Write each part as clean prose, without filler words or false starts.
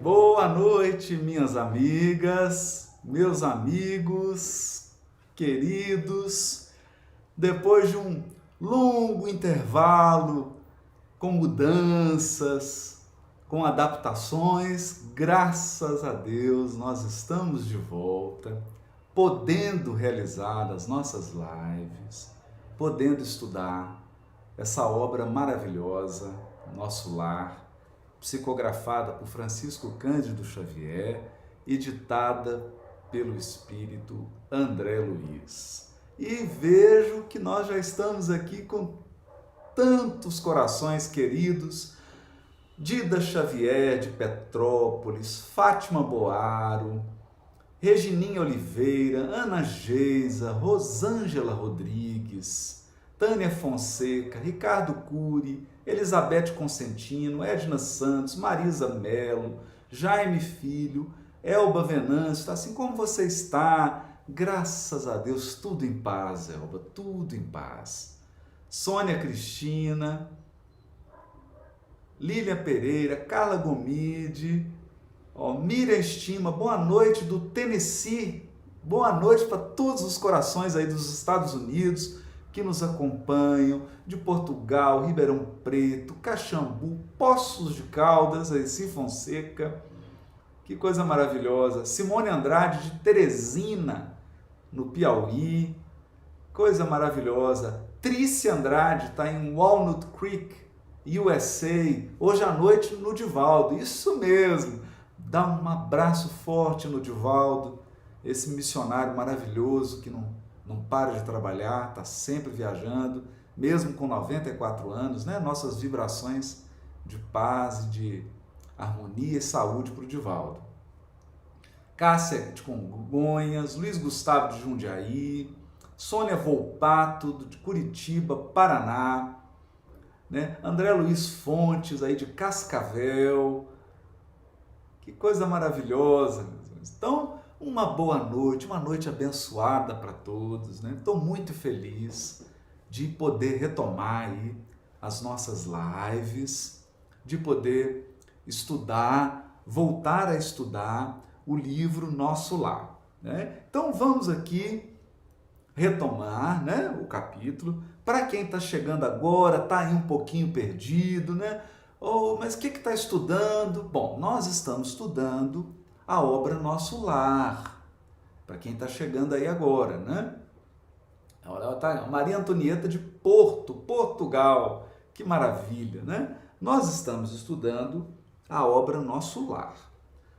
Boa noite, minhas amigas, meus amigos, queridos. Depois de um longo intervalo, com mudanças, com adaptações, graças a Deus nós estamos de volta, podendo realizar as nossas lives, podendo estudar essa obra maravilhosa, Nosso Lar, psicografada por Francisco Cândido Xavier e ditada pelo Espírito André Luiz. E vejo que nós já estamos aqui com tantos corações queridos, Dida Xavier de Petrópolis, Fátima Boaro, Regininha Oliveira, Ana Geisa, Rosângela Rodrigues, Tânia Fonseca, Ricardo Cury, Elizabeth Consentino, Edna Santos, Marisa Melo, Jaime Filho, Elba Venâncio, assim como você está, graças a Deus, tudo em paz, Elba, tudo em paz. Sônia Cristina, Lília Pereira, Carla Gomide, Miriam Estima, boa noite do Tennessee, boa noite para todos os corações aí dos Estados Unidos que nos acompanham, de Portugal, Ribeirão Preto, Caxambu, Poços de Caldas, Recife Fonseca, que coisa maravilhosa. Simone Andrade de Teresina, no Piauí, coisa maravilhosa. Trícia Andrade está em Walnut Creek, USA, hoje à noite no Divaldo, isso mesmo. Dá um abraço forte no Divaldo, esse missionário maravilhoso que não para de trabalhar, está sempre viajando, mesmo com 94 anos, né? Nossas vibrações de paz, de harmonia e saúde para o Divaldo. Cássia de Congonhas, Luiz Gustavo de Jundiaí, Sônia Volpato de Curitiba, Paraná, né? André Luiz Fontes aí de Cascavel, que coisa maravilhosa. Então, uma boa noite, uma noite abençoada para todos, né? Estou muito feliz de poder retomar aí as nossas lives, de poder estudar, voltar a estudar o livro Nosso Lar, né? Então vamos aqui retomar, né, o capítulo. Para quem está chegando agora, está aí um pouquinho perdido, né? Mas o que está estudando? Bom, nós estamos estudando a obra Nosso Lar, para quem está chegando aí agora, né? Ela tá, Maria Antonieta de Porto, Portugal, que maravilha, né? Nós estamos estudando a obra Nosso Lar.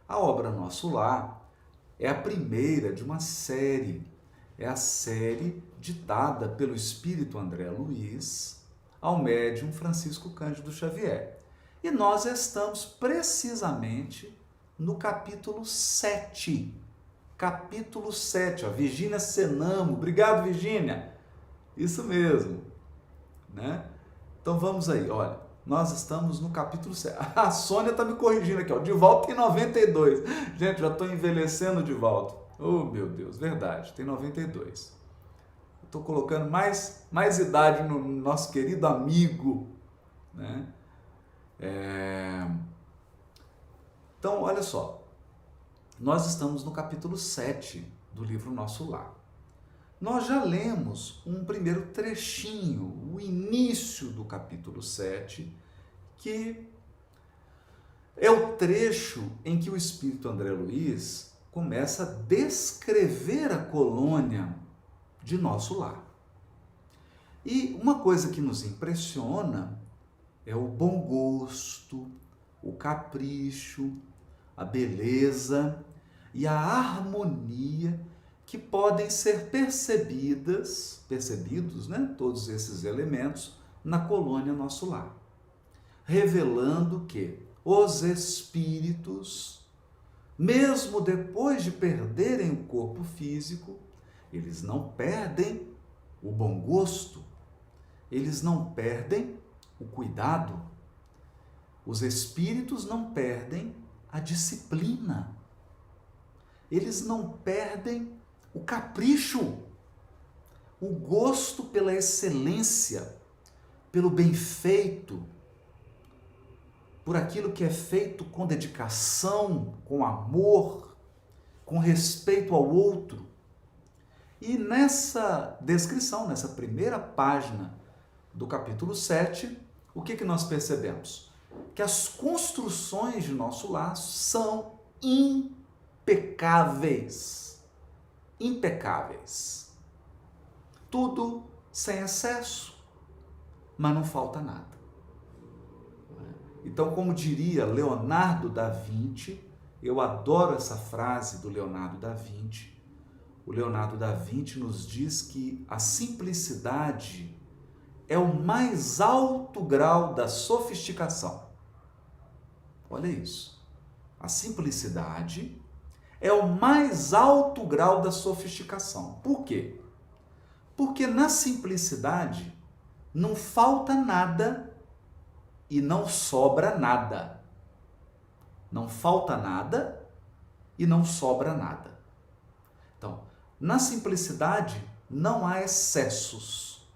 A obra Nosso Lar é a primeira de uma série, é a série ditada pelo Espírito André Luiz ao médium Francisco Cândido Xavier. E nós estamos precisamente no capítulo 7. Capítulo 7, ó, Virgínia Senamo. Obrigado, Virgínia. Isso mesmo, né? Então vamos aí, olha. Nós estamos no capítulo 7. A Sônia está me corrigindo aqui, ó. Divaldo tem 92. Gente, já estou envelhecendo, Divaldo. Oh, meu Deus, verdade, tem 92. Estou colocando mais idade no nosso querido amigo, né? Então, olha só. Nós estamos no capítulo 7 do livro Nosso Lar. Nós já lemos um primeiro trechinho, o início do capítulo 7, que é o trecho em que o espírito André Luiz começa a descrever a colônia de Nosso Lar. E uma coisa que nos impressiona é o bom gosto, o capricho, a beleza e a harmonia que podem ser percebidos, né, todos esses elementos, na colônia Nosso Lar, revelando que os espíritos, mesmo depois de perderem o corpo físico, eles não perdem o bom gosto, eles não perdem o cuidado, os espíritos não perdem a disciplina, eles não perdem o capricho, o gosto pela excelência, pelo bem feito, por aquilo que é feito com dedicação, com amor, com respeito ao outro. E nessa descrição, nessa primeira página do capítulo 7, o que nós percebemos? Que as construções de Nosso Lar são impecáveis. Impecáveis. Tudo sem excesso, mas não falta nada. Então, como diria Leonardo da Vinci, eu adoro essa frase do Leonardo da Vinci. O Leonardo da Vinci nos diz que a simplicidade é o mais alto grau da sofisticação. Olha isso. A simplicidade é o mais alto grau da sofisticação. Por quê? Porque na simplicidade não falta nada e não sobra nada. Não falta nada e não sobra nada. Então, na simplicidade não há excessos.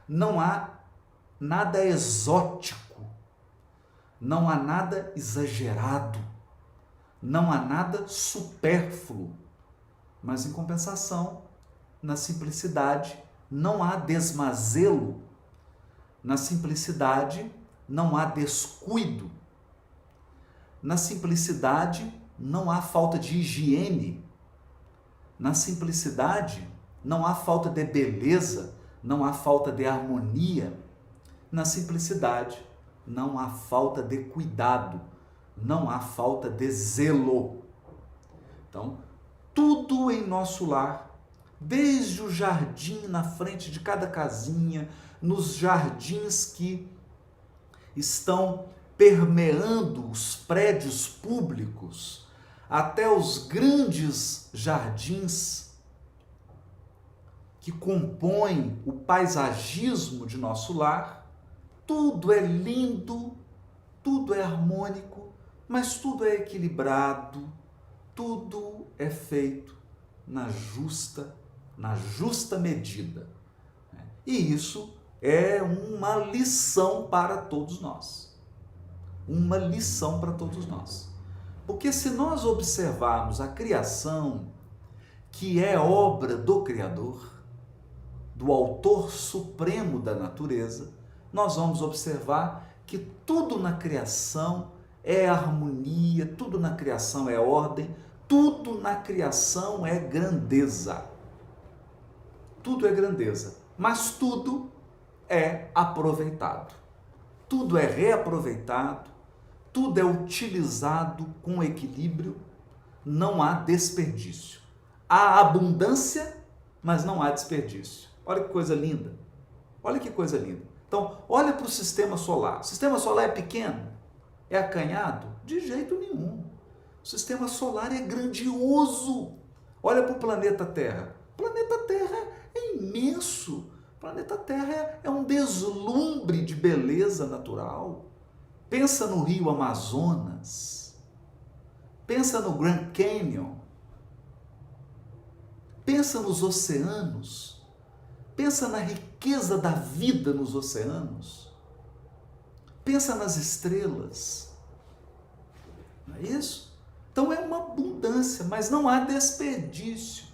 Não há nada exótico. Não há nada exagerado. Não há nada supérfluo, mas em compensação, na simplicidade não há desmazelo, na simplicidade não há descuido, na simplicidade não há falta de higiene, na simplicidade não há falta de beleza, não há falta de harmonia, na simplicidade não há falta de cuidado, não há falta de zelo. Então, tudo em Nosso Lar, desde o jardim na frente de cada casinha, nos jardins que estão permeando os prédios públicos, até os grandes jardins que compõem o paisagismo de Nosso Lar, tudo é lindo, tudo é harmônico, mas tudo é equilibrado, tudo é feito na justa medida. E isso é uma lição para todos nós. Uma lição para todos nós. Porque se nós observarmos a criação, que é obra do Criador, do Autor Supremo da natureza, nós vamos observar que tudo na criação é harmonia, tudo na criação é ordem, tudo na criação é grandeza. Tudo é grandeza, mas tudo é aproveitado. Tudo é reaproveitado, tudo é utilizado com equilíbrio, não há desperdício. Há abundância, mas não há desperdício. Olha que coisa linda. Olha que coisa linda. Então, olha para o sistema solar. O sistema solar é pequeno? É acanhado? De jeito nenhum. sistema solar é grandioso. Olha para o planeta Terra. O planeta Terra é imenso. O planeta Terra é um deslumbre de beleza natural. Pensa no Rio Amazonas. Pensa no Grand Canyon. Pensa nos oceanos. Pensa na riqueza da vida nos oceanos. Pensa nas estrelas. Não é isso? Então é uma abundância, mas não há desperdício.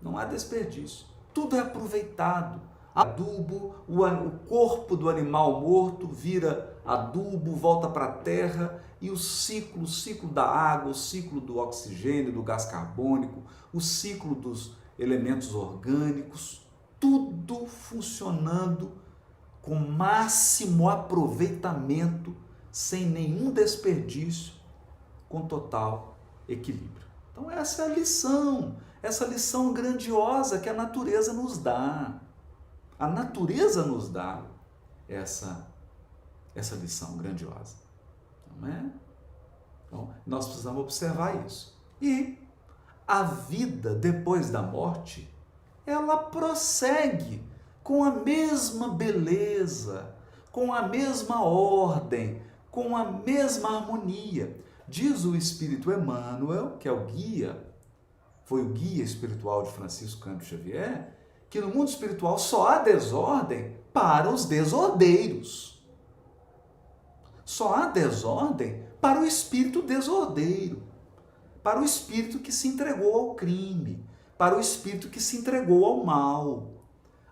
Não há desperdício. Tudo é aproveitado. Adubo, o corpo do animal morto vira adubo, volta para a terra, e o ciclo da água, o ciclo do oxigênio, do gás carbônico, o ciclo dos elementos orgânicos, tudo funcionando com máximo aproveitamento, sem nenhum desperdício, com total equilíbrio. Então essa é essa lição grandiosa que a natureza nos dá. A natureza nos dá essa lição grandiosa, não é? Então, nós precisamos observar isso. E a vida depois da morte, ela prossegue com a mesma beleza, com a mesma ordem, com a mesma harmonia. Diz o Espírito Emmanuel, que é o guia, foi o guia espiritual de Francisco Cândido Xavier, que no mundo espiritual só há desordem para os desordeiros. Só há desordem para o espírito desordeiro, para o espírito que se entregou ao crime, para o espírito que se entregou ao mal.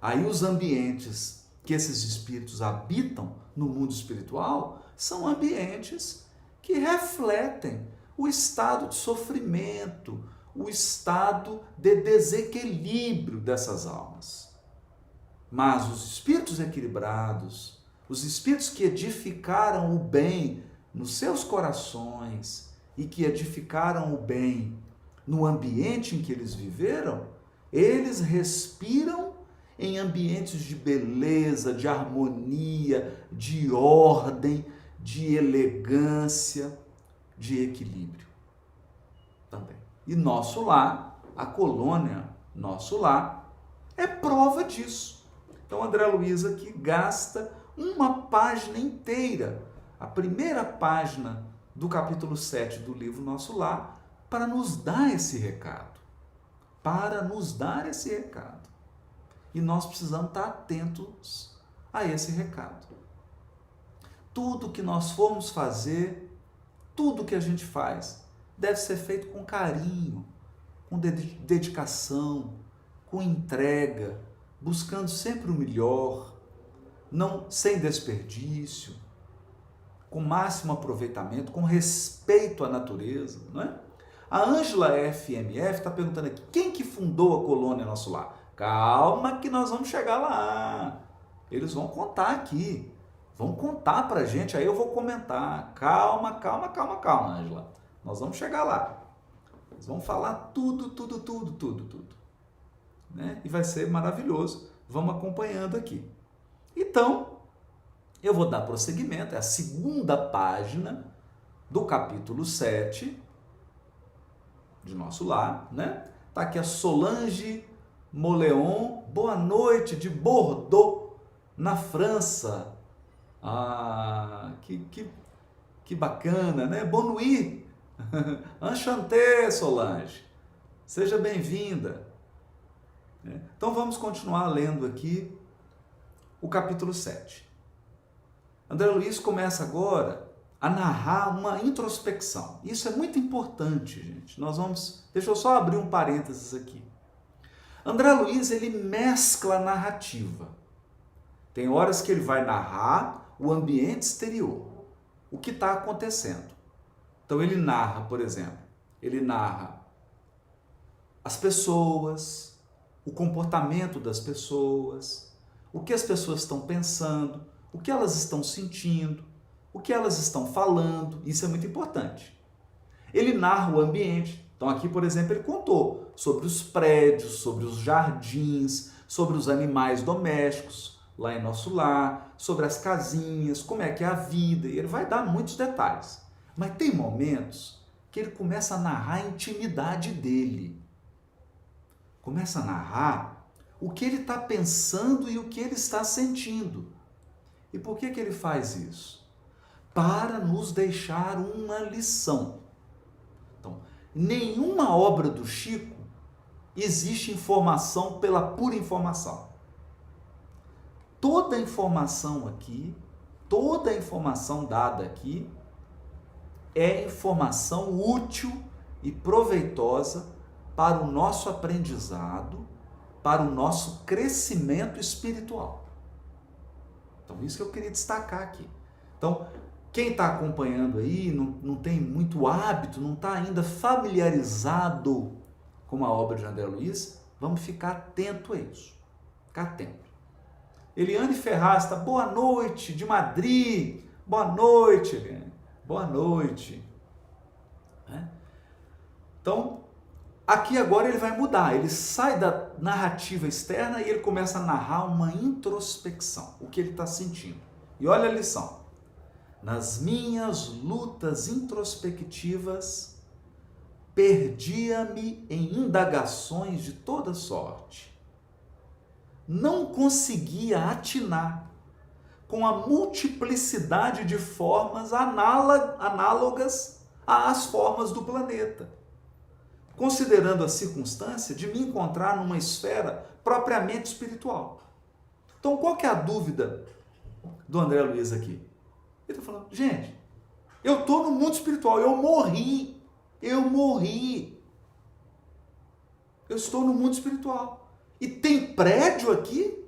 Aí os ambientes que esses espíritos habitam no mundo espiritual são ambientes que refletem o estado de sofrimento, o estado de desequilíbrio dessas almas. Mas os espíritos equilibrados, os espíritos que edificaram o bem nos seus corações e que edificaram o bem no ambiente em que eles viveram, eles respiram em ambientes de beleza, de harmonia, de ordem, de elegância, de equilíbrio também. E nosso lar, a colônia Nosso Lar, é prova disso. Então André Luiz aqui gasta uma página inteira, a primeira página do capítulo 7 do livro Nosso Lar, para nos dar esse recado. Para nos dar esse recado. E nós precisamos estar atentos a esse recado. Tudo que nós formos fazer, tudo que a gente faz, deve ser feito com carinho, com dedicação, com entrega, buscando sempre o melhor, não sem desperdício, com máximo aproveitamento, com respeito à natureza, não é? A Ângela FMF está perguntando aqui, quem que fundou a colônia Nosso Lar? Calma que nós vamos chegar lá. Eles vão contar aqui. Vão contar pra gente, aí eu vou comentar. Calma, Ângela. Nós vamos chegar lá. Eles vão falar tudo. Né? E vai ser maravilhoso. Vamos acompanhando aqui. Então, eu vou dar prosseguimento. É a segunda página do capítulo 7 de Nosso Lar, né? Tá aqui a Solange Moleon, boa noite, de Bordeaux, na França. Ah, que bacana, né? Bonne nuit. Enchanté, Solange. Seja bem-vinda. Então vamos continuar lendo aqui o capítulo 7. André Luiz começa agora a narrar uma introspecção. Isso é muito importante, gente. Deixa eu só abrir um parênteses aqui. André Luiz, ele mescla a narrativa. Tem horas que ele vai narrar o ambiente exterior, o que está acontecendo. Então ele narra, por exemplo, ele narra as pessoas, o comportamento das pessoas, o que as pessoas estão pensando, o que elas estão sentindo, o que elas estão falando, isso é muito importante. Ele narra o ambiente. Então aqui, por exemplo, ele contou sobre os prédios, sobre os jardins, sobre os animais domésticos lá em Nosso Lar, sobre as casinhas, como é que é a vida, e ele vai dar muitos detalhes. Mas tem momentos que ele começa a narrar a intimidade dele. Começa a narrar o que ele está pensando e o que ele está sentindo. E por que ele faz isso? Para nos deixar uma lição. Então, nenhuma obra do Chico existe informação pela pura informação. Toda a informação aqui, toda a informação dada aqui é informação útil e proveitosa para o nosso aprendizado, para o nosso crescimento espiritual. Então, isso que eu queria destacar aqui. Então, quem está acompanhando aí, não tem muito hábito, não está ainda familiarizado com a obra de André Luiz, vamos ficar atento a isso. Ficar atento. Eliane Ferraz, boa noite, de Madrid. Boa noite, Eliane. Boa noite. Então, aqui agora ele vai mudar. Ele sai da narrativa externa e ele começa a narrar uma introspecção. O que ele está sentindo. E olha a lição. Nas minhas lutas introspectivas, perdia-me em indagações de toda sorte. Não conseguia atinar com a multiplicidade de formas análogas às formas do planeta, considerando a circunstância de me encontrar numa esfera propriamente espiritual. Então, qual que é a dúvida do André Luiz aqui? Ele está falando, gente, eu estou no mundo espiritual, eu morri. Eu estou no mundo espiritual. E tem prédio aqui?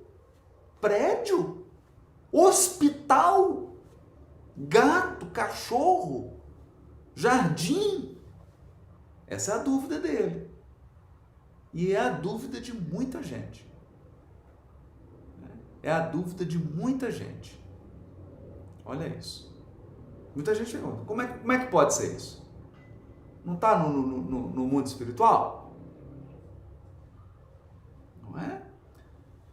Prédio? Hospital? Gato? Cachorro? Jardim? Essa é a dúvida dele. E é a dúvida de muita gente. É a dúvida de muita gente. Olha isso. Muita gente pergunta, como é que pode ser isso? Não está no mundo espiritual? Não é?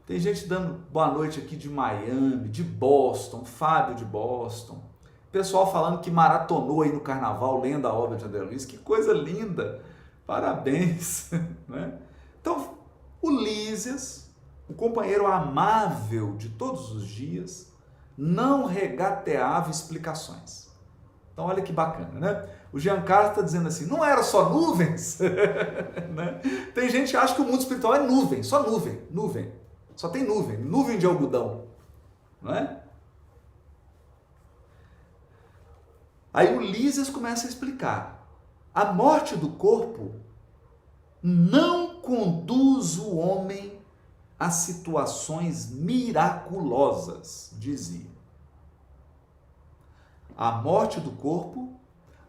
Tem gente dando boa noite aqui de Miami, de Boston, Fábio de Boston. Pessoal falando que maratonou aí no carnaval, lendo a obra de André Luiz. Que coisa linda! Parabéns! Né? Então, o Lísias, o companheiro amável de todos os dias, não regateava explicações. Então, olha que bacana, né? O Giancarlo está dizendo assim, não era só nuvens? Né? Tem gente que acha que o mundo espiritual é nuvem, só nuvem. Só tem nuvem de algodão. Não é? Aí o Lísias começa a explicar. A morte do corpo não conduz o homem a situações miraculosas, dizia. A morte do corpo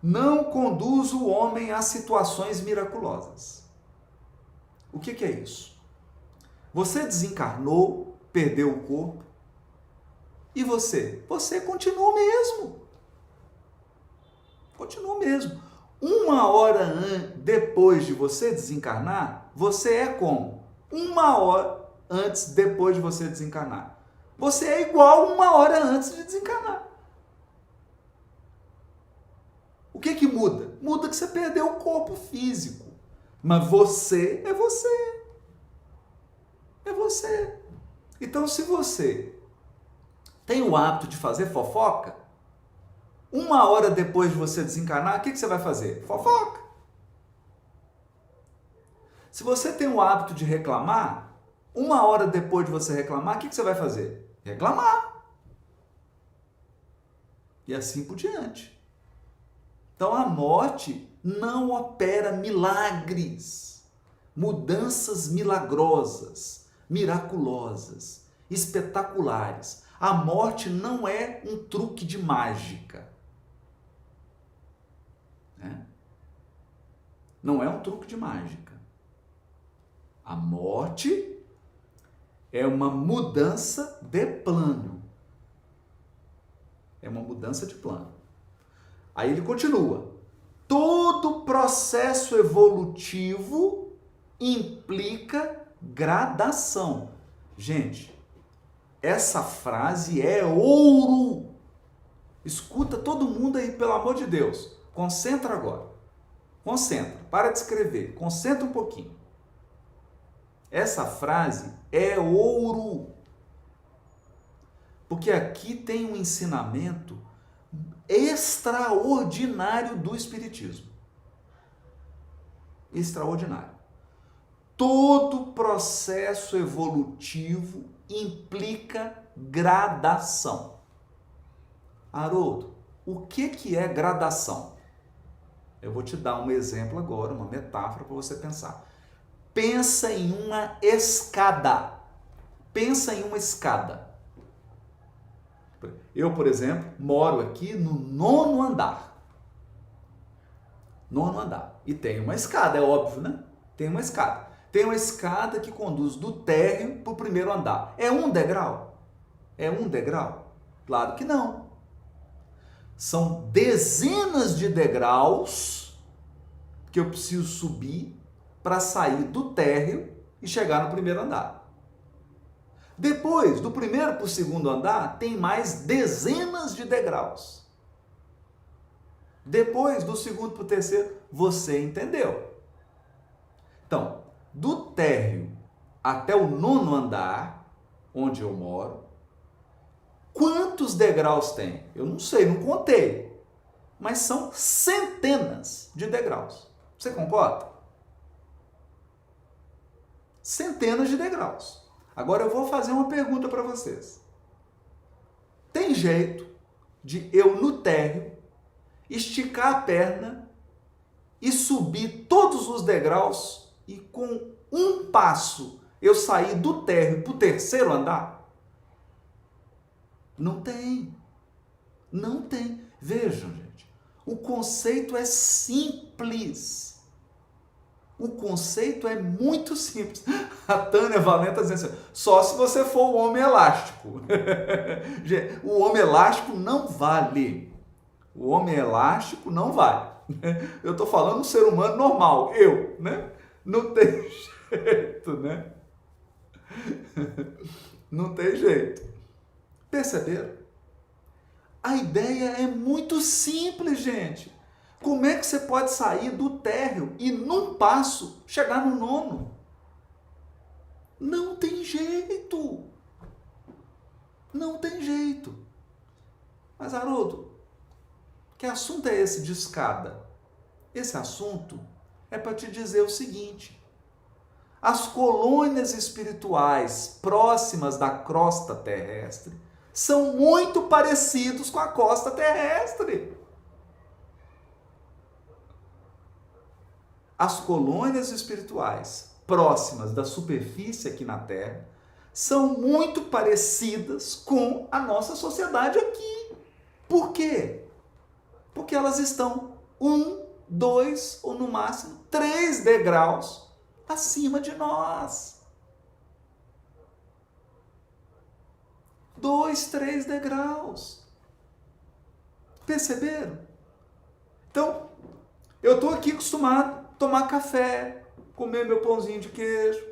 não conduz o homem a situações miraculosas. O que é isso? Você desencarnou, perdeu o corpo, e você? Você continua o mesmo. Continua o mesmo. Uma hora depois de você desencarnar, você é como? Uma hora antes, depois de você desencarnar. Você é igual uma hora antes de desencarnar. O que muda? Muda que você perdeu o corpo físico. Mas você é você. É você. Então, se você tem o hábito de fazer fofoca, uma hora depois de você desencarnar, o que você vai fazer? Fofoca. Se você tem o hábito de reclamar, uma hora depois de você reclamar, o que você vai fazer? Reclamar. E assim por diante. Então a morte não opera milagres, mudanças milagrosas, miraculosas, espetaculares. A morte não é um truque de mágica. Não é um truque de mágica. A morte é uma mudança de plano. É uma mudança de plano. Aí ele continua. Todo processo evolutivo implica gradação. Gente, essa frase é ouro. Escuta todo mundo aí, pelo amor de Deus. Concentra agora. Concentra, para de escrever, concentra um pouquinho. Essa frase é ouro. Porque aqui tem um ensinamento extraordinário do Espiritismo. Extraordinário. Todo processo evolutivo implica gradação. Haroldo, o que é gradação? Eu vou te dar um exemplo agora, uma metáfora para você pensar. Pensa em uma escada. Pensa em uma escada. Eu, por exemplo, moro aqui no 9º andar. 9º andar. E tem uma escada, é óbvio, né? Tem uma escada. Tem uma escada que conduz do térreo para o 1º andar. É um degrau? É um degrau? Claro que não. São dezenas de degraus que eu preciso subir para sair do térreo e chegar no 1º andar. Depois, do 1º para o 2º andar, tem mais dezenas de degraus. Depois, do 2º para o 3º, você entendeu. Então, do térreo até o 9º andar, onde eu moro, quantos degraus tem? Eu não sei, não contei. Mas são centenas de degraus. Você concorda? Centenas de degraus. Agora eu vou fazer uma pergunta para vocês. Tem jeito de eu no térreo esticar a perna e subir todos os degraus e com um passo eu sair do térreo para o 3º andar? Não tem. Não tem. Vejam, gente. O conceito é simples. O conceito é muito simples. A Tânia Valenta está dizendo assim, só se você for o homem elástico. O homem elástico não vale. O homem elástico não vale. Eu estou falando um ser humano normal, eu, né? Não tem jeito, né? Não tem jeito. Perceberam? A ideia é muito simples, gente. Como é que você pode sair do térreo e, num passo, chegar no 9º? Não tem jeito. Não tem jeito. Mas, Haroldo, que assunto é esse de escada? Esse assunto é para te dizer o seguinte. As colônias espirituais próximas da crosta terrestre são muito parecidos com a crosta terrestre. As colônias espirituais próximas da superfície aqui na Terra são muito parecidas com a nossa sociedade aqui. Por quê? Porque elas estão 1, 2 ou no máximo 3 degraus acima de nós. 2, 3 degraus. Perceberam? Então, eu estou aqui acostumado a tomar café, comer meu pãozinho de queijo,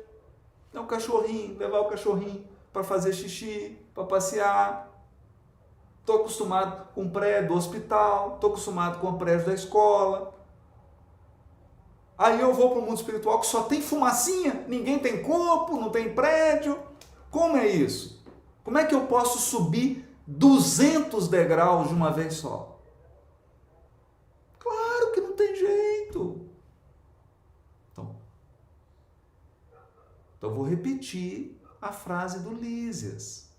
dar um cachorrinho, levar o cachorrinho para fazer xixi, para passear. Estou acostumado com o prédio do hospital, estou acostumado com o prédio da escola. Aí eu vou para o mundo espiritual que só tem fumacinha, ninguém tem corpo, não tem prédio. Como é isso? Como é que eu posso subir 200 degraus de uma vez só? Claro que não tem jeito. Então eu vou repetir a frase do Lísias,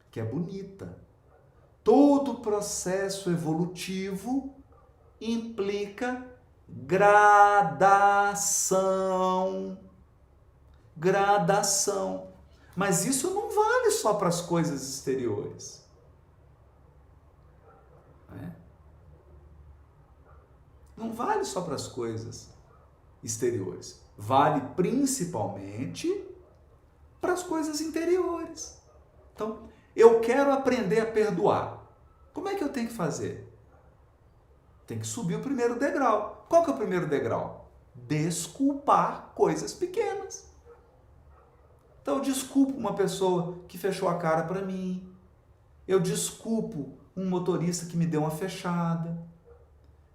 que é bonita. Todo processo evolutivo implica gradação. Gradação. Mas isso não vale só para as coisas exteriores. Não vale só para as coisas exteriores. Vale principalmente para as coisas interiores. Então, eu quero aprender a perdoar. Como é que eu tenho que fazer? Tem que subir o 1º degrau. Qual que é o 1º degrau? Desculpar coisas pequenas. Então, eu desculpo uma pessoa que fechou a cara para mim. Eu desculpo um motorista que me deu uma fechada.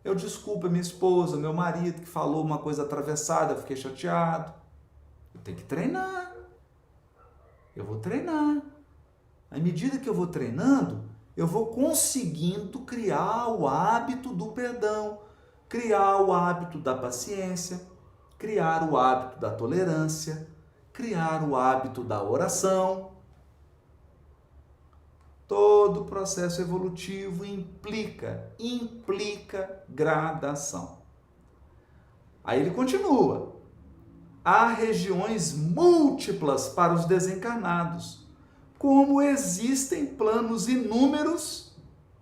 Eu desculpo a minha esposa, meu marido, que falou uma coisa atravessada, eu fiquei chateado. Eu tenho que treinar. Eu vou treinar. À medida que eu vou treinando, eu vou conseguindo criar o hábito do perdão, criar o hábito da paciência, criar o hábito da tolerância, criar o hábito da oração. Todo processo evolutivo implica gradação. Aí ele continua. Há regiões múltiplas para os desencarnados, como existem planos inúmeros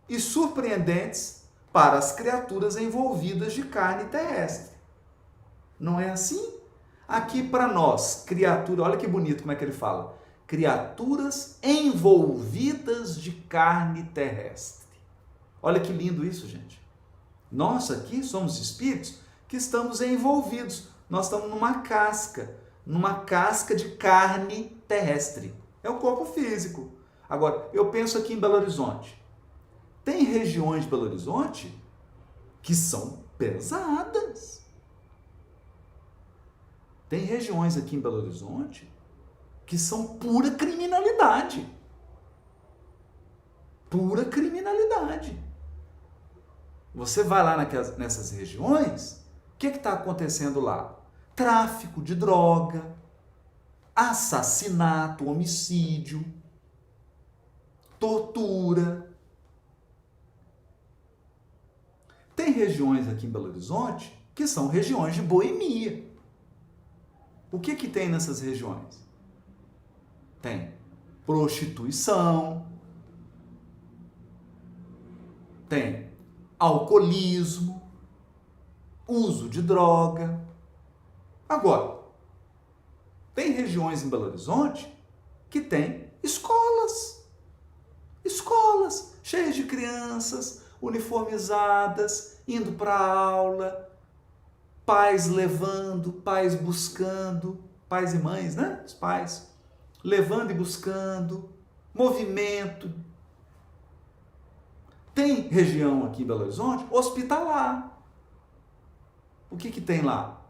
e surpreendentes para as criaturas envolvidas de carne terrestre. Não é assim? Aqui para nós, criatura, olha que bonito como é que ele fala. Criaturas envolvidas de carne terrestre. Olha que lindo isso, gente. Nós aqui somos espíritos que estamos envolvidos. Nós estamos numa casca de carne terrestre. É o corpo físico. Agora, eu penso aqui em Belo Horizonte. Tem regiões de Belo Horizonte que são pesadas. Tem regiões aqui em Belo Horizonte que são pura criminalidade. Pura criminalidade. Você vai lá nessas regiões, o que está acontecendo lá? Tráfico de droga, assassinato, homicídio, tortura. Tem regiões aqui em Belo Horizonte que são regiões de boemia. O que tem nessas regiões? Tem prostituição, tem alcoolismo, uso de droga. Agora, tem regiões em Belo Horizonte que tem escolas cheias de crianças, uniformizadas, indo para a aula, pais levando, pais buscando, pais e mães, né? Os pais levando e buscando, movimento. Tem região aqui em Belo Horizonte hospitalar. O que tem lá?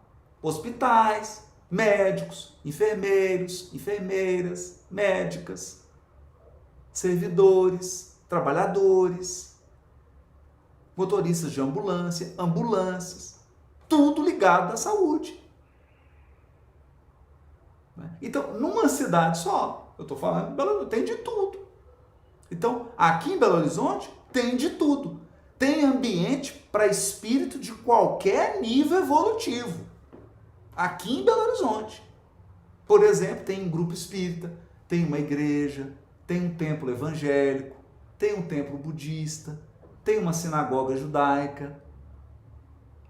Hospitais, médicos, enfermeiros, enfermeiras, médicas, servidores, trabalhadores, motoristas de ambulância, ambulâncias, tudo ligado à saúde. Então, numa cidade só, eu estou falando, tem de tudo. Então, aqui em Belo Horizonte, tem de tudo. Tem ambiente para espírito de qualquer nível evolutivo. Aqui em Belo Horizonte. Por exemplo, tem um grupo espírita, tem uma igreja, tem um templo evangélico, tem um templo budista, tem uma sinagoga judaica,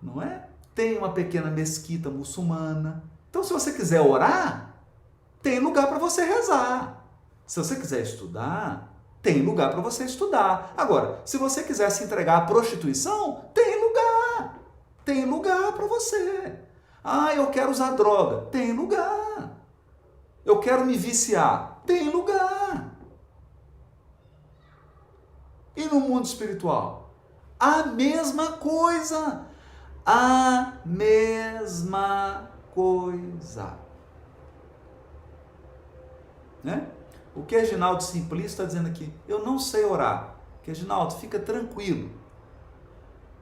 não é? Tem uma pequena mesquita muçulmana. Então, se você quiser orar, tem lugar para você rezar. Se você quiser estudar, tem lugar para você estudar. Agora, se você quiser se entregar à prostituição, tem lugar. Tem lugar para você. Ah, eu quero usar droga. Tem lugar. Eu quero me viciar. Tem lugar. E no mundo espiritual? A mesma coisa. A mesma coisa. Né? O que Reginaldo Simplício está dizendo aqui? Eu não sei orar. Que Reginaldo, fica tranquilo.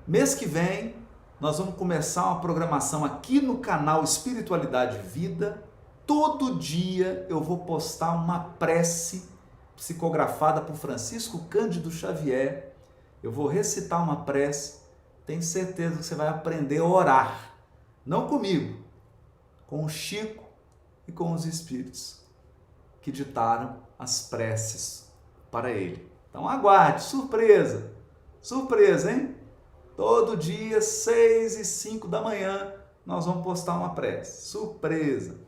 Mês que vem, nós vamos começar uma programação aqui no canal Espiritualidade Vida. Todo dia eu vou postar uma prece psicografada por Francisco Cândido Xavier. Eu vou recitar uma prece. Tenho certeza que você vai aprender a orar. Não comigo, com o Chico e com os espíritos que ditaram as preces para ele. Então aguarde, surpresa, surpresa, hein? Todo dia, 6 e 5 da manhã, nós vamos postar uma prece, surpresa,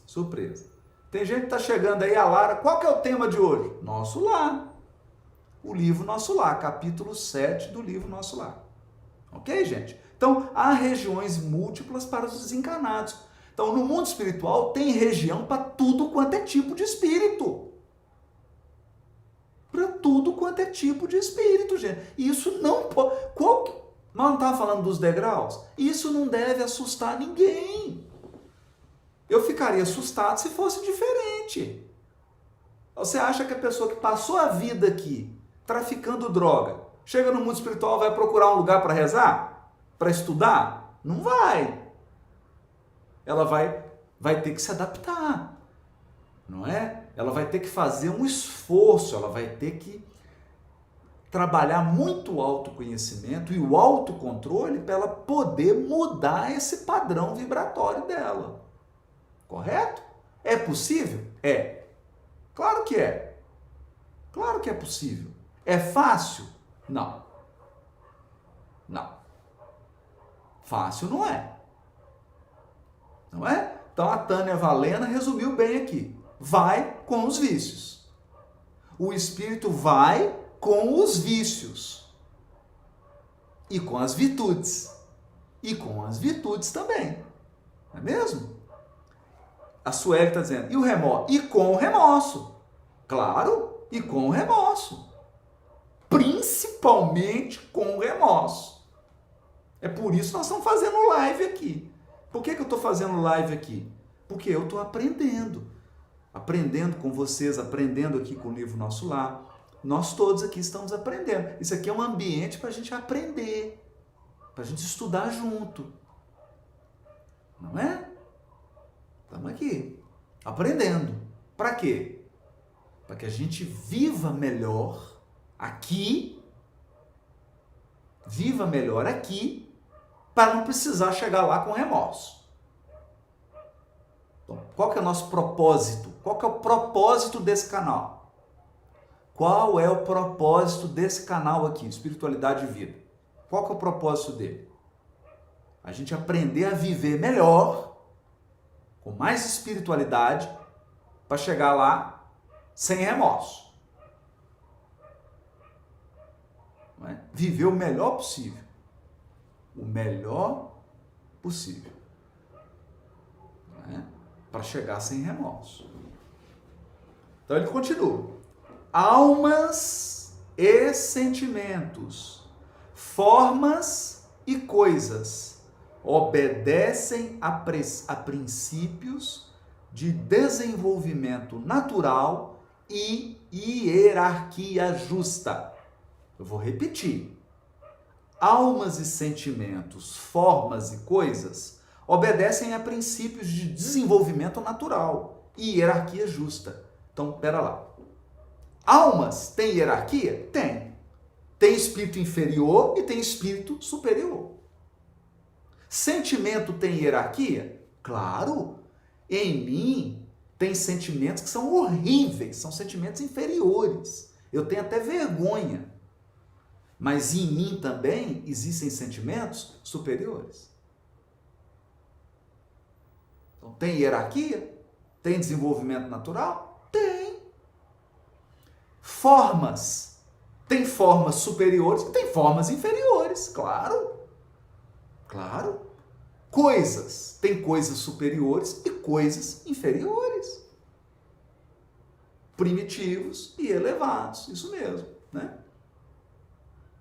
surpresa. Tem gente que está chegando aí, a Lara, qual que é o tema de hoje? Nosso Lar, o livro Nosso Lar, capítulo 7 do livro Nosso Lar. Ok, gente? Então, há regiões múltiplas para os desencarnados. Então, no mundo espiritual, tem região para tudo quanto é tipo de espírito. Para tudo quanto é tipo de espírito, gente. E isso não pode... Mas não estava falando dos degraus? Isso não deve assustar ninguém. Eu ficaria assustado se fosse diferente. Você acha que a pessoa que passou a vida aqui traficando droga, chega no mundo espiritual, vai procurar um lugar para rezar? Para estudar? Não vai. Ela vai ter que se adaptar, não é? Ela vai ter que fazer um esforço, ela vai ter que trabalhar muito o autoconhecimento e o autocontrole para ela poder mudar esse padrão vibratório dela. Correto? É possível? É. Claro que é. Claro que é possível. É fácil? Não. Não. Fácil não é. Não é? Então a Tânia Valena resumiu bem aqui. Vai com os vícios. O espírito vai com os vícios. E com as virtudes. E com as virtudes também. Não é mesmo? A Sueli está dizendo, e o remorso? E com o remorso. Claro, e com o remorso. Principalmente com o remorso. É por isso que nós estamos fazendo live aqui. Por que eu estou fazendo live aqui? Porque eu estou aprendendo. Aprendendo com vocês, aprendendo aqui com o livro Nosso Lar. Nós todos aqui estamos aprendendo. Isso aqui é um ambiente para a gente aprender. Para a gente estudar junto. Não é? Estamos aqui, aprendendo. Para quê? Para que a gente viva melhor aqui, para não precisar chegar lá com remorso. Então, qual que é o nosso propósito? Qual que é o propósito desse canal? Qual é o propósito desse canal aqui, Espiritualidade e Vida? Qual que é o propósito dele? A gente aprender a viver melhor, com mais espiritualidade, para chegar lá sem remorso. Não é? Viver o melhor possível. O melhor possível. Não é? Para chegar sem remorso. Então ele continua. Almas e sentimentos, formas e coisas obedecem a princípios de desenvolvimento natural e hierarquia justa. Eu vou repetir. Almas e sentimentos, formas e coisas obedecem a princípios de desenvolvimento natural e hierarquia justa. Então, pera lá. Almas têm hierarquia? Tem. Tem espírito inferior e tem espírito superior. Sentimento tem hierarquia? Claro. Em mim tem sentimentos que são horríveis, são sentimentos inferiores. Eu tenho até vergonha. Mas em mim também existem sentimentos superiores. Então tem hierarquia? Tem desenvolvimento natural? Tem. Formas. Tem formas superiores e tem formas inferiores, claro. Claro. Coisas. Tem coisas superiores e coisas inferiores. Primitivos e elevados. Isso mesmo, né?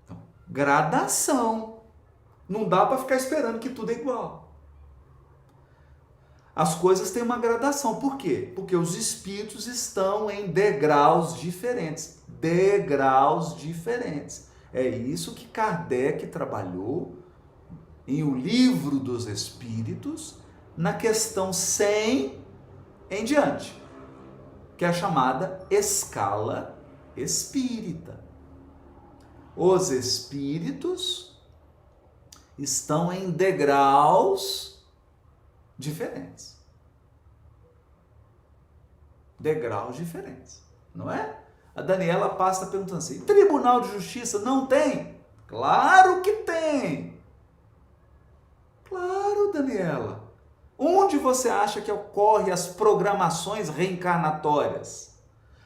Então, gradação. Não dá para ficar esperando que tudo é igual. As coisas têm uma gradação. Por quê? Porque os espíritos estão em degraus diferentes. Degraus diferentes. É isso que Kardec trabalhou em O Livro dos Espíritos, na questão 100 em diante, que é a chamada escala espírita. Os espíritos estão em degraus diferentes. Degraus diferentes, não é? A Daniela passa perguntando assim, Tribunal de Justiça não tem? Claro que tem! Claro, Daniela. Onde você acha que ocorrem as programações reencarnatórias?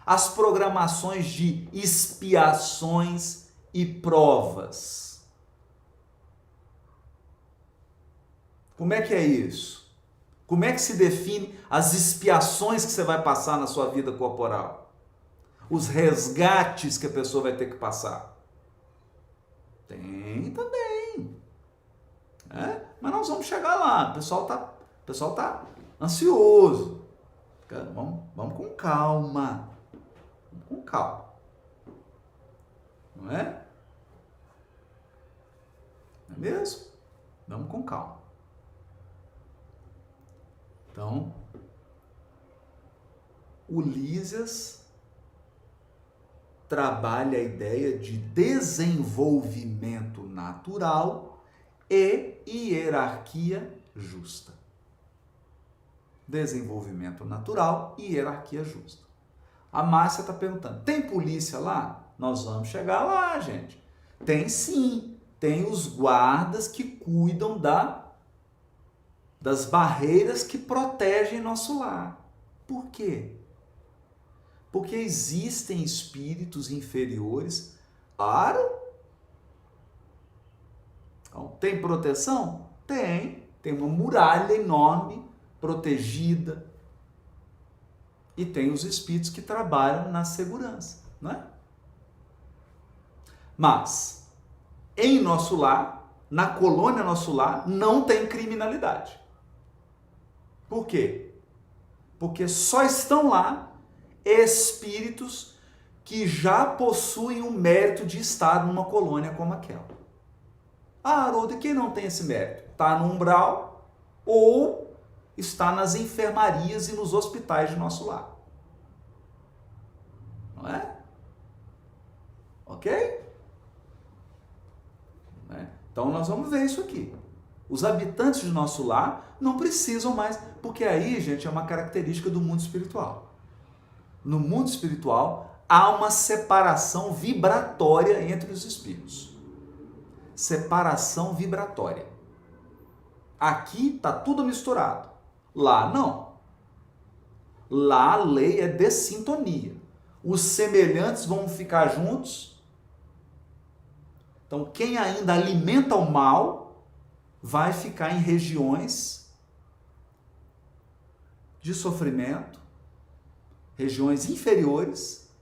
As programações de expiações e provas. Como é que é isso? Como é que se define as expiações que você vai passar na sua vida corporal? Os resgates que a pessoa vai ter que passar? Tem também. Mas nós vamos chegar lá. O pessoal tá ansioso. Vamos com calma. Vamos com calma. Não é? Não é mesmo? Vamos com calma. Então, o Lísias trabalha a ideia de desenvolvimento natural e hierarquia justa. Desenvolvimento natural e hierarquia justa. A Márcia está perguntando, tem polícia lá? Nós vamos chegar lá, gente. Tem sim. Tem os guardas que cuidam das barreiras que protegem nosso lar. Por quê? Porque existem espíritos inferiores. Claro. Então, tem proteção? Tem. Tem uma muralha enorme, protegida. E tem os espíritos que trabalham na segurança, não é? Mas, em nosso lar, na colônia nosso lar, não tem criminalidade. Por quê? Porque só estão lá espíritos que já possuem o mérito de estar numa colônia como aquela. Ah, Haroldo, e quem não tem esse mérito? Está no umbral ou está nas enfermarias e nos hospitais de nosso lar. Não é? Ok? Não é? Então nós vamos ver isso aqui. Os habitantes de nosso lar não precisam mais, porque aí, gente, é uma característica do mundo espiritual. No mundo espiritual, há uma separação vibratória entre os espíritos. Separação vibratória. Aqui está tudo misturado. Lá, não. Lá, a lei é de sintonia. Os semelhantes vão ficar juntos. Então, quem ainda alimenta o mal vai ficar em regiões de sofrimento, regiões inferiores,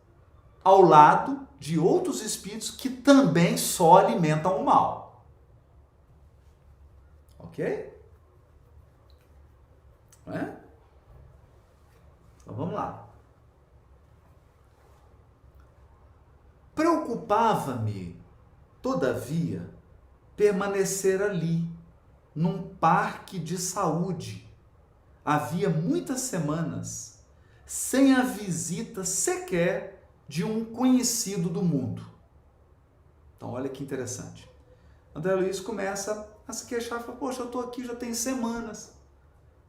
ao lado de outros espíritos que também só alimentam o mal. Ok? Não é? Então vamos lá. Preocupava-me, todavia, permanecer ali, num parque de saúde. Havia muitas semanas, sem a visita sequer de um conhecido do mundo. Então, olha que interessante. André Luiz começa a se queixar, fala, poxa, eu estou aqui já tem semanas,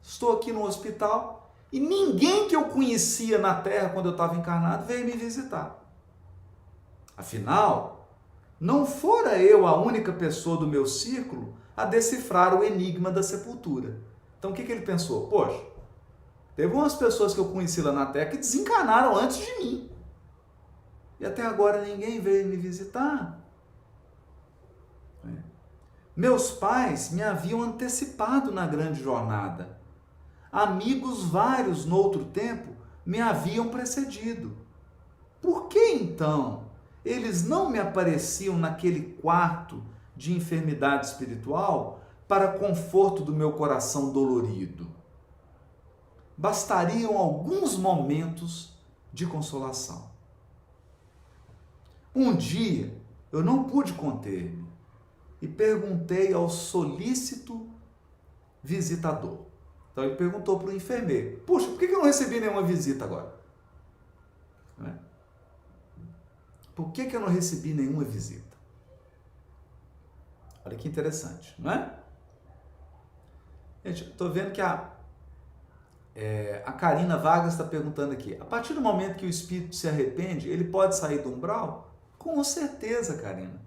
estou aqui no hospital e ninguém que eu conhecia na Terra quando eu estava encarnado veio me visitar. Afinal, não fora eu a única pessoa do meu círculo a decifrar o enigma da sepultura. Então, o que ele pensou? Poxa, teve umas pessoas que eu conheci lá na Terra que desencarnaram antes de mim. E até agora ninguém veio me visitar. Meus pais me haviam antecipado na grande jornada. Amigos vários no outro tempo me haviam precedido. Por que então eles não me apareciam naquele quarto de enfermidade espiritual para conforto do meu coração dolorido? Bastariam alguns momentos de consolação. Um dia eu não pude conter-me e perguntei ao solícito visitador. Então ele perguntou para o enfermeiro, puxa, por que eu não recebi nenhuma visita agora? Não é? Por que eu não recebi nenhuma visita? Olha que interessante, não é? Gente, estou vendo que a Karina Vargas está perguntando aqui, a partir do momento que o espírito se arrepende, ele pode sair do umbral? Com certeza, Karina.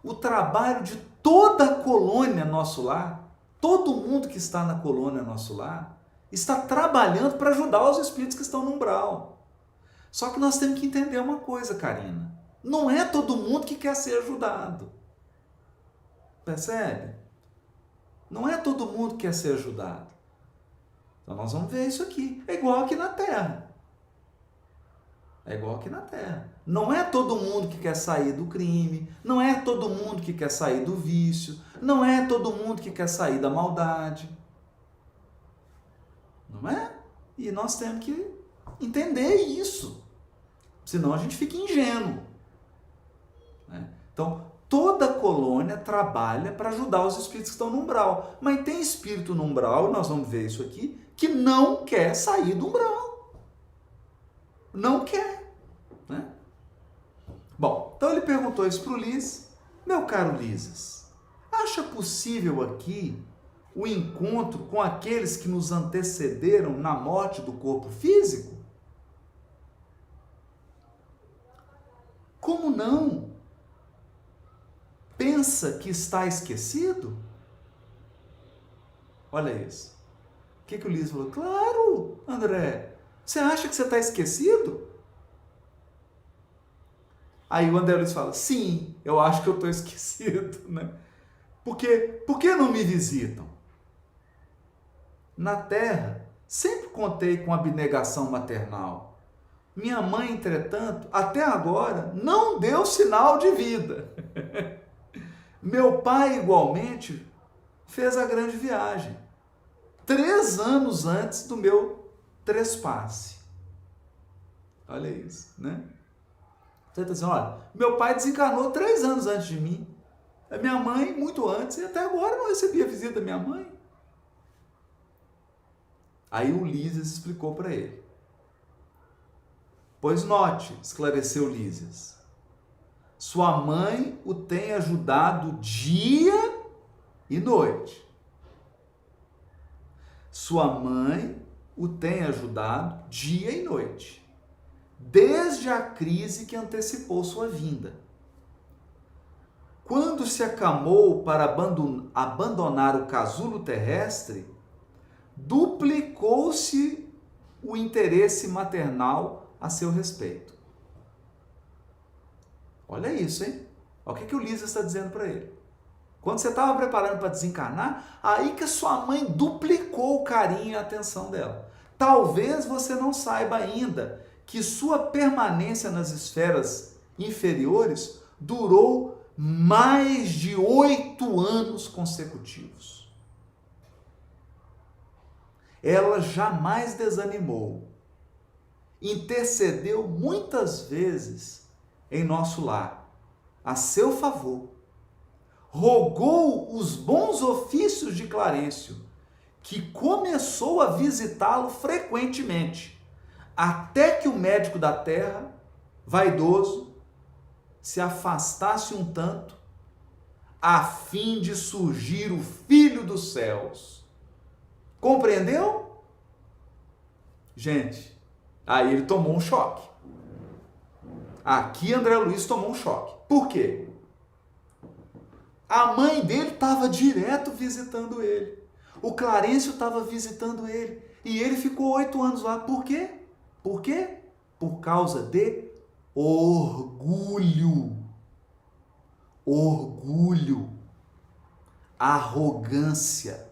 O trabalho de toda a colônia Nosso Lar, todo mundo que está na colônia Nosso Lar, está trabalhando para ajudar os espíritos que estão no umbral. Só que nós temos que entender uma coisa, Karina. Não é todo mundo que quer ser ajudado. Percebe? Não é todo mundo que quer ser ajudado. Então nós vamos ver isso aqui. É igual aqui na Terra. É igual aqui na Terra. Não é todo mundo que quer sair do crime, não é todo mundo que quer sair do vício, não é todo mundo que quer sair da maldade. Não é? E nós temos que entender isso. Senão a gente fica ingênuo. Né? Então, toda colônia trabalha para ajudar os espíritos que estão no umbral. Mas tem espírito no umbral, nós vamos ver isso aqui, que não quer sair do umbral. Não quer. Né? Bom, então ele perguntou isso para o Liz. Meu caro Lisas, acha possível aqui o encontro com aqueles que nos antecederam na morte do corpo físico? Como não? Pensa que está esquecido? Olha isso. O que o Liz falou? Claro, André. Você acha que você está esquecido? Aí o André Luiz fala, sim, eu acho que eu estou esquecido. Né? Por que não me visitam? Na Terra, sempre contei com abnegação maternal. Minha mãe, entretanto, até agora, não deu sinal de vida. Meu pai, igualmente, fez a grande viagem, 3 anos antes do meu trespasse. Olha isso, né? Você está dizendo, olha, meu pai desencarnou 3 anos antes de mim. A minha mãe, muito antes, e até agora não recebi a visita da minha mãe. Aí o Lísias explicou para ele. Pois note, esclareceu Lísias, sua mãe o tem ajudado dia e noite. Sua mãe o tem ajudado dia e noite, desde a crise que antecipou sua vinda. Quando se acamou para abandonar o casulo terrestre, duplicou-se o interesse maternal a seu respeito. Olha isso, hein? Olha o que o Lísias está dizendo para ele. Quando você estava preparando para desencarnar, aí que a sua mãe duplicou o carinho e a atenção dela. Talvez você não saiba ainda que sua permanência nas esferas inferiores durou mais de 8 anos consecutivos. Ela jamais desanimou. Intercedeu muitas vezes em nosso lar, a seu favor. Rogou os bons ofícios de Clarencio, que começou a visitá-lo frequentemente, até que o médico da terra, vaidoso, se afastasse um tanto, a fim de surgir o Filho dos céus. Compreendeu? Gente, aí ele tomou um choque. Aqui André Luiz tomou um choque. Por quê? A mãe dele estava direto visitando ele. O Clarencio estava visitando ele. E ele ficou 8 anos lá. Por quê? Por quê? Por causa de orgulho. Orgulho. Arrogância.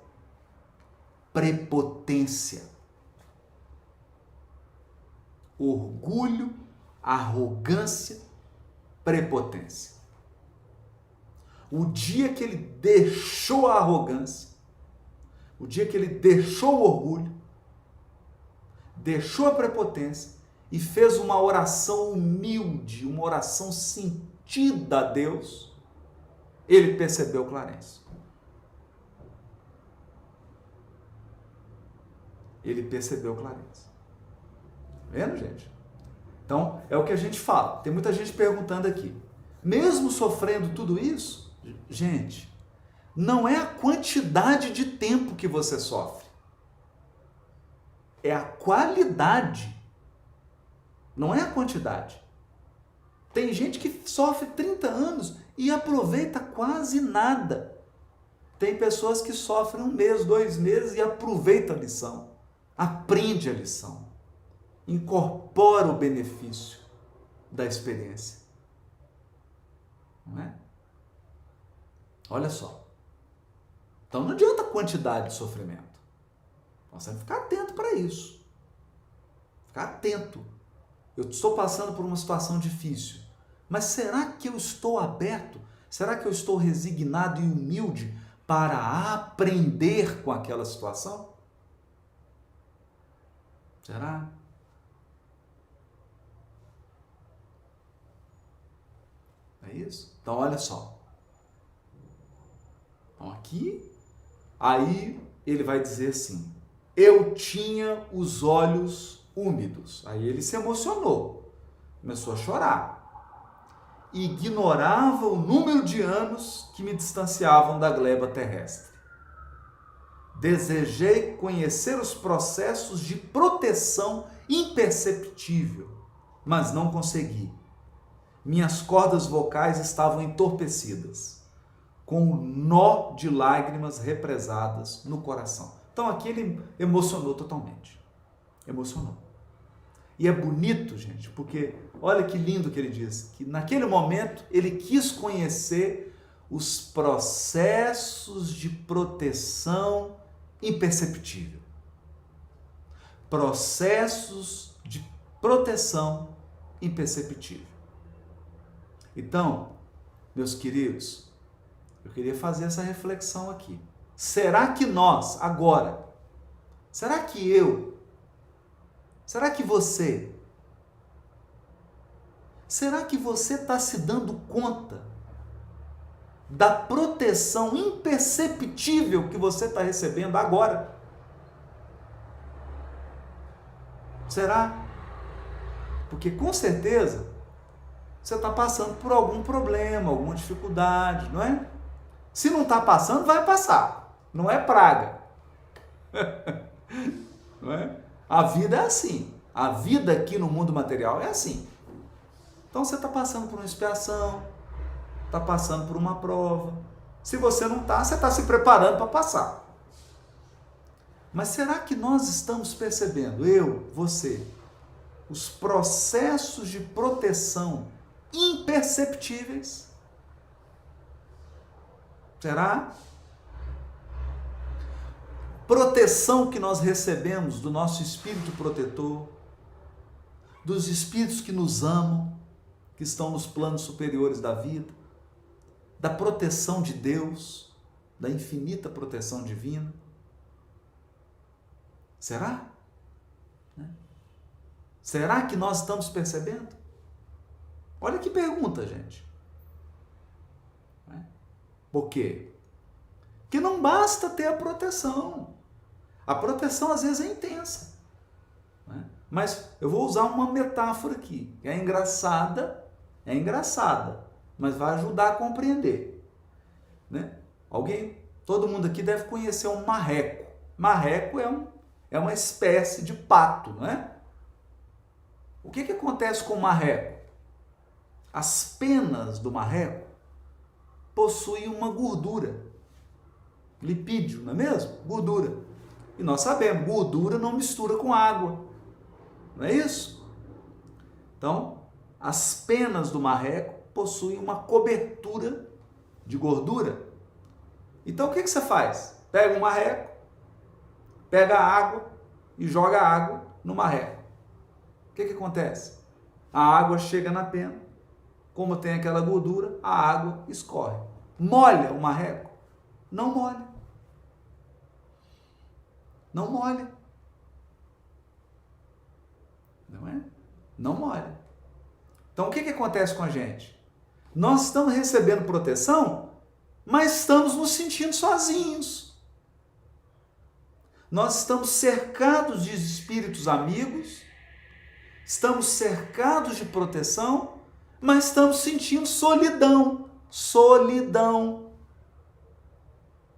Prepotência. Orgulho, arrogância, prepotência. O dia que ele deixou a arrogância, o dia que ele deixou o orgulho, deixou a prepotência e fez uma oração humilde, uma oração sentida a Deus, ele percebeu Clarencio. Ele percebeu Clarencio. Vendo, gente? Então, é o que a gente fala. Tem muita gente perguntando aqui. Mesmo sofrendo tudo isso, gente, não é a quantidade de tempo que você sofre. É a qualidade. Não é a quantidade. Tem gente que sofre 30 anos e aproveita quase nada. Tem pessoas que sofrem 1 mês, 2 meses e aproveitam a lição. Aprende a lição. Incorpora o benefício da experiência. Não é? Olha só. Então não adianta a quantidade de sofrimento. Nós temos que ficar atento para isso. Ficar atento. eu estou passando por uma situação difícil, mas será que eu estou aberto? Será que eu estou resignado e humilde para aprender com aquela situação? Será? É isso? Então, olha só. Então, aqui, aí ele vai dizer assim: eu tinha os olhos úmidos. Aí ele se emocionou, começou a chorar. Ignorava o número de anos que me distanciavam da gleba terrestre. Desejei conhecer os processos de proteção imperceptível, mas não consegui. Minhas cordas vocais estavam entorpecidas, com um nó de lágrimas represadas no coração. Então aqui ele emocionou totalmente. Emocionou. E é bonito, gente, porque olha que lindo que ele diz, que naquele momento ele quis conhecer os processos de proteção imperceptível. Processos de proteção imperceptível. Então, meus queridos, eu queria fazer essa reflexão aqui. Será que nós, agora, será que eu, será que você está se dando conta da proteção imperceptível que você está recebendo agora? Será? Porque com certeza você está passando por algum problema, alguma dificuldade, não é? Se não está passando, vai passar. Não é praga. Não é? A vida é assim. A vida aqui no mundo material é assim. Então você está passando por uma expiação, está passando por uma prova. Se você não está, você está se preparando para passar. Mas será que nós estamos percebendo, eu, você, os processos de proteção imperceptíveis? Será? Proteção que nós recebemos do nosso espírito protetor, dos espíritos que nos amam, que estão nos planos superiores da vida, da proteção de Deus, da infinita proteção divina. Será? Será que nós estamos percebendo? Olha que pergunta, gente. Por quê? Porque não basta ter a proteção. A proteção às vezes é intensa. Mas eu vou usar uma metáfora aqui. É engraçada, mas vai ajudar a compreender. Todo mundo aqui deve conhecer um marreco. Marreco é uma espécie de pato, não é? O que acontece com o marreco? As penas do marreco possuem uma gordura, lipídio, não é mesmo? Gordura. E nós sabemos, gordura não mistura com água, não é isso? Então, as penas do marreco possuem uma cobertura de gordura. Então, o que você faz? Pega um marreco, pega a água e joga a água no marreco. O que acontece? A água chega na pena, como tem aquela gordura, a água escorre. Molha o marreco? Não molha. Não molha. Não é? Não molha. Então o que acontece com a gente? Nós estamos recebendo proteção, mas estamos nos sentindo sozinhos. Nós estamos cercados de espíritos amigos, estamos cercados de proteção, mas estamos sentindo solidão. Solidão.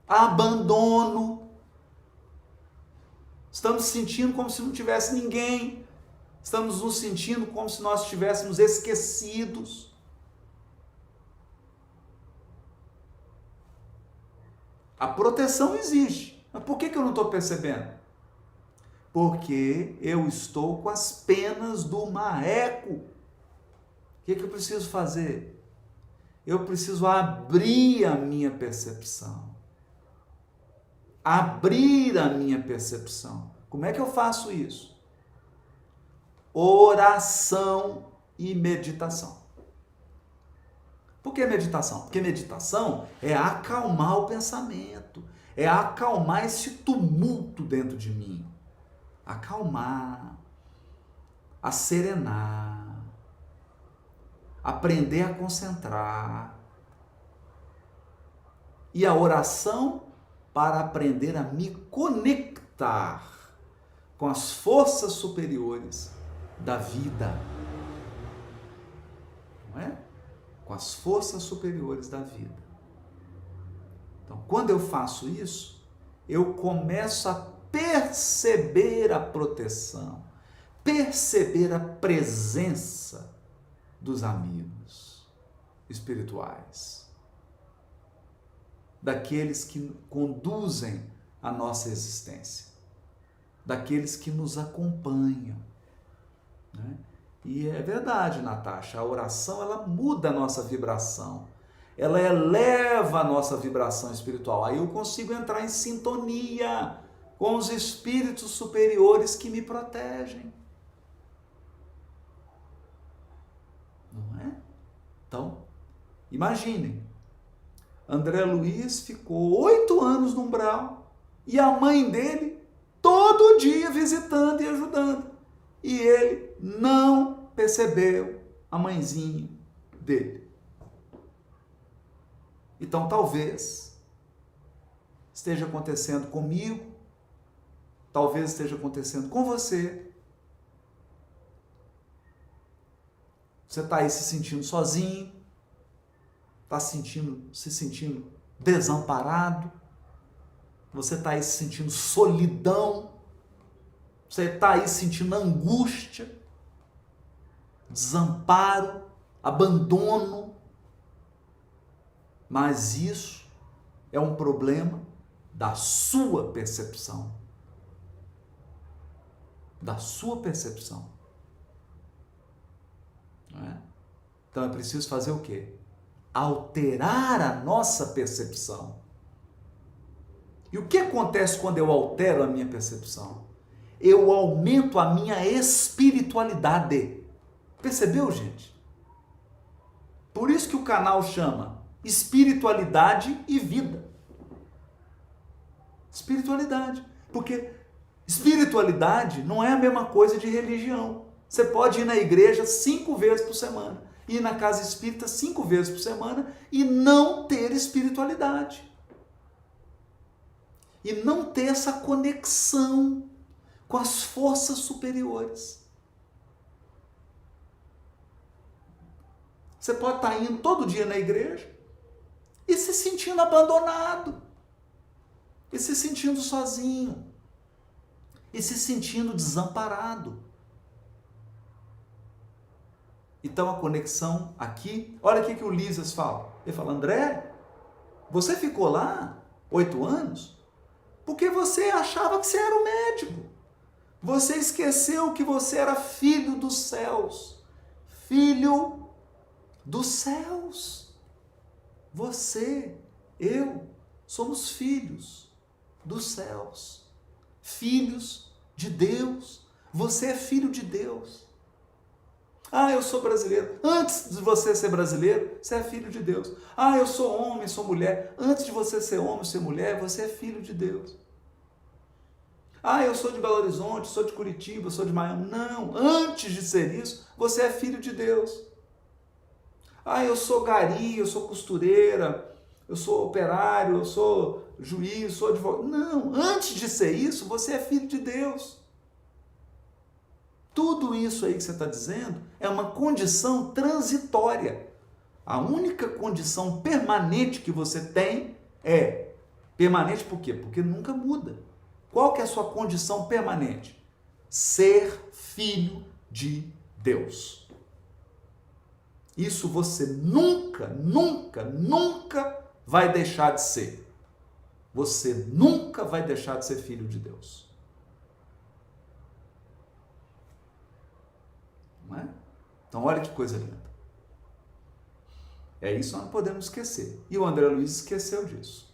Abandono. Estamos sentindo como se não tivesse ninguém. Estamos nos sentindo como se nós estivéssemos esquecidos. A proteção existe. Mas por que eu não estou percebendo? Porque eu estou com as penas do marreco. O que eu preciso fazer? Eu preciso abrir a minha percepção. Abrir a minha percepção. Como é que eu faço isso? oração e meditação. Por que meditação? Porque meditação é acalmar o pensamento, é acalmar esse tumulto dentro de mim. Acalmar, acerenar, aprender a concentrar. E a oração para aprender a me conectar com as forças superiores da vida. Não é? Com as forças superiores da vida. Então, quando eu faço isso, eu começo a perceber a proteção, perceber a presença dos amigos espirituais, daqueles que conduzem a nossa existência, daqueles que nos acompanham, né? E é verdade, Natasha, a oração ela muda a nossa vibração, ela eleva a nossa vibração espiritual. Aí eu consigo entrar em sintonia com os espíritos superiores que me protegem. Não é? Então, imaginem, André Luiz ficou 8 anos no umbral e a mãe dele todo dia visitando e ajudando. E ele não percebeu a mãezinha dele. Então talvez esteja acontecendo comigo, talvez esteja acontecendo com você. Você está aí se sentindo sozinho, está se sentindo desamparado, você está aí se sentindo solidão, você está aí sentindo angústia, desamparo, abandono. Mas isso é um problema da sua percepção. Da sua percepção. Não é? Então é preciso fazer o quê? Alterar a nossa percepção. E o que acontece quando eu altero a minha percepção? Eu aumento a minha espiritualidade. Percebeu, gente? Por isso que o canal chama Espiritualidade e Vida. Espiritualidade. Porque espiritualidade não é a mesma coisa de religião. Você pode ir na igreja 5 vezes por semana, ir na casa espírita 5 vezes por semana e não ter espiritualidade. E não ter essa conexão com as forças superiores. Você pode estar indo todo dia na igreja e se sentindo abandonado, e se sentindo sozinho, e se sentindo desamparado. Então a conexão aqui, olha o que o Lísias fala. Ele fala, André, você ficou lá 8 anos porque você achava que você era o médico. Você esqueceu que você era filho dos céus. Filho dos céus. Você, eu, somos filhos dos céus. Filhos de Deus. Você é filho de Deus. Ah, eu sou brasileiro. Antes de você ser brasileiro, você é filho de Deus. Ah, eu sou homem, sou mulher. Antes de você ser homem, ser mulher, você é filho de Deus. Ah, eu sou de Belo Horizonte, sou de Curitiba, sou de Miami. Não, antes de ser isso, você é filho de Deus. Ah, eu sou gari, eu sou costureira, eu sou operário, eu sou juiz, sou advogado. Não, antes de ser isso, você é filho de Deus. Tudo isso aí que você está dizendo é uma condição transitória. A única condição permanente que você tem é permanente por quê? Porque nunca muda. Qual que é a sua condição permanente? Ser filho de Deus. Isso você nunca, nunca, nunca vai deixar de ser. Você nunca vai deixar de ser filho de Deus. Não é? Então olha que coisa linda. É isso que nós não podemos esquecer. E o André Luiz esqueceu disso.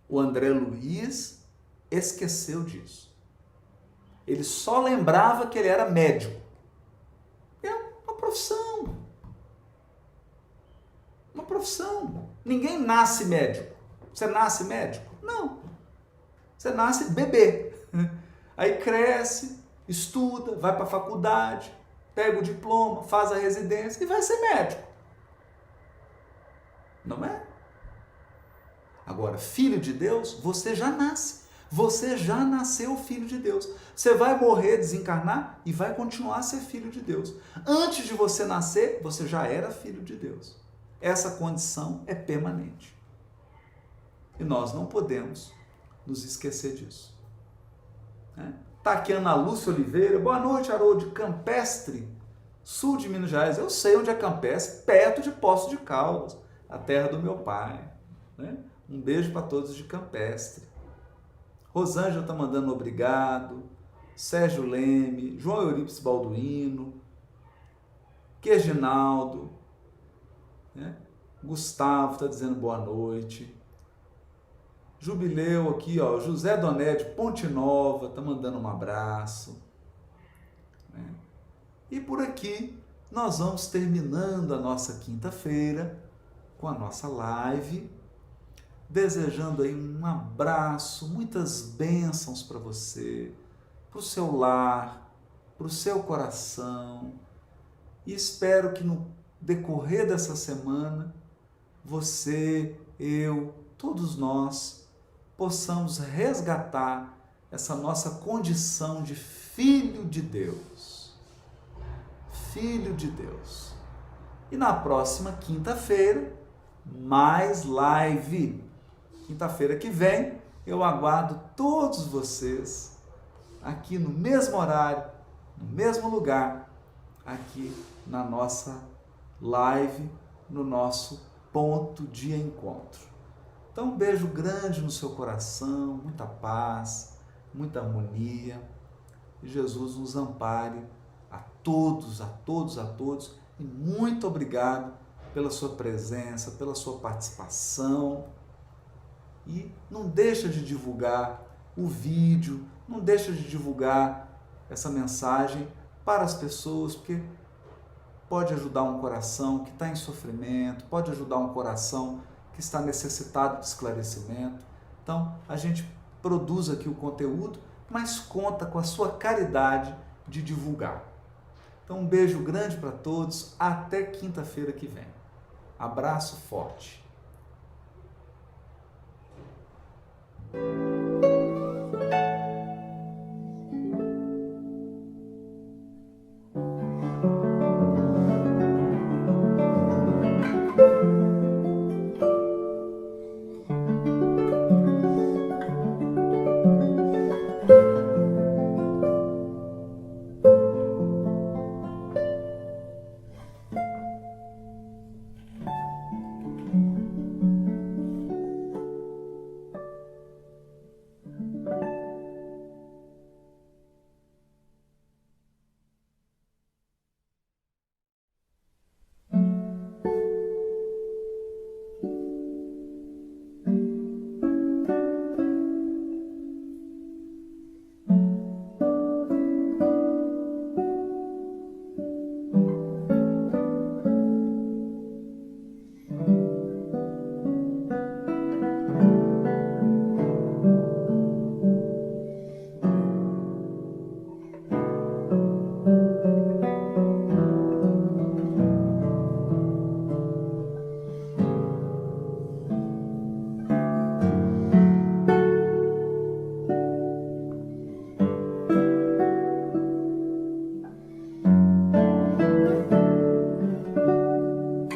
O André Luiz esqueceu disso. Ele só lembrava que ele era médico. É uma profissão. Uma profissão. Ninguém nasce médico. Você nasce médico? Não. Você nasce bebê. Aí cresce, estuda, vai para a faculdade, pega o diploma, faz a residência e vai ser médico. Não é? Agora, filho de Deus, você já nasce. Você já nasceu filho de Deus. Você vai morrer, desencarnar e vai continuar a ser filho de Deus. Antes de você nascer, você já era filho de Deus. Essa condição é permanente. E nós não podemos nos esquecer disso. Está aqui Ana Lúcia Oliveira. Boa noite, Haroldo, de Campestre, sul de Minas Gerais. Eu sei onde é Campestre, perto de Poços de Caldas, a terra do meu pai. Um beijo para todos de Campestre. Rosângela está mandando obrigado. Sérgio Leme, João Eurípides Balduino, Queginaldo, Gustavo está dizendo boa noite. Jubileu aqui, ó, José Doné de Ponte Nova está mandando um abraço. E por aqui nós vamos terminando a nossa quinta-feira com a nossa live, desejando aí um abraço, muitas bênçãos para você, para o seu lar, para o seu coração. E espero que no decorrer dessa semana, você, eu, todos nós, possamos resgatar essa nossa condição de filho de Deus. Filho de Deus. E na próxima quinta-feira, mais live. Quinta-feira que vem, eu aguardo todos vocês aqui no mesmo horário, no mesmo lugar, aqui na nossa live, no nosso ponto de encontro. Então, um beijo grande no seu coração, muita paz, muita harmonia. E Jesus nos ampare a todos, a todos, a todos. E muito obrigado pela sua presença, pela sua participação. E não deixa de divulgar o vídeo, não deixa de divulgar essa mensagem para as pessoas, porque pode ajudar um coração que está em sofrimento, pode ajudar um coração que está necessitado de esclarecimento. Então, a gente produz aqui o conteúdo, mas conta com a sua caridade de divulgar. Então, um beijo grande para todos, até quinta-feira que vem. Abraço forte.